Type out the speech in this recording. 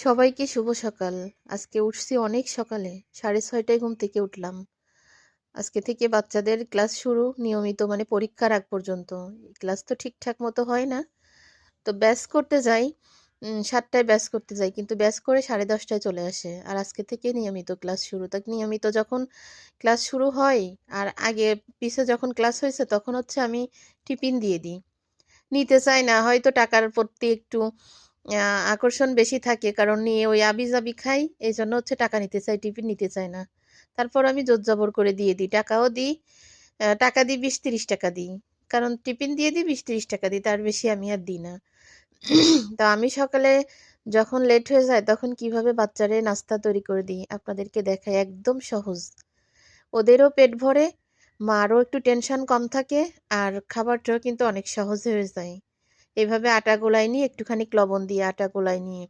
সবাইকে শুভ সকাল। আজকে উঠছি অনেক সকালে। 6:30টায় ঘুম থেকে উঠলাম। আজকে থেকে বাচ্চাদের ক্লাস শুরু নিয়মিত মানে পরীক্ষার আগ পর্যন্ত। ক্লাস তো ঠিকঠাক মতো হয় না। তো ব্যাচ করতে যাই। 7টায় ব্যাচ করতে যাই। কিন্তু ব্যাচ করে 10:30টায় চলে আসে। আর আজকে থেকে নিয়মিত ক্লাস শুরু। তা নিয়মিত যখন ক্লাস শুরু হয় আর আগে পিছে যখন ক্লাস হয়েছে তখন হচ্ছে আমি টিফিন দিয়ে দিই। নিতে চায় না। হয়তো টাকার প্রতি একটু আকর্ষণ বেশি থাকে, কারণ নিয়ে ওই আবিজাবি খাই, এই জন্য হচ্ছে টাকা নিতে চাই, টিফিন নিতে চায় না। তারপর আমি জোর জবর করে দিয়ে দিই, টাকাও দিই। টাকা দিই 20-30 টাকা দিই, কারণ টিফিন দিয়ে দিই 20-30 টাকা দিই, তার বেশি আমি আর দিই না। তা আমি সকালে যখন লেট হয়ে যায় তখন কিভাবে বাচ্চারে নাস্তা তৈরি করে দিই আপনাদেরকে দেখাই, একদম সহজ। ওদেরও পেট ভরে, মারও একটু টেনশন কম থাকে, আর খাবারটাও কিন্তু অনেক সহজ হয়ে যায়। এভাবে আটা গোলাই নিয়ে একটুখানি লবণ দিয়ে আটা গোলাই নিয়ে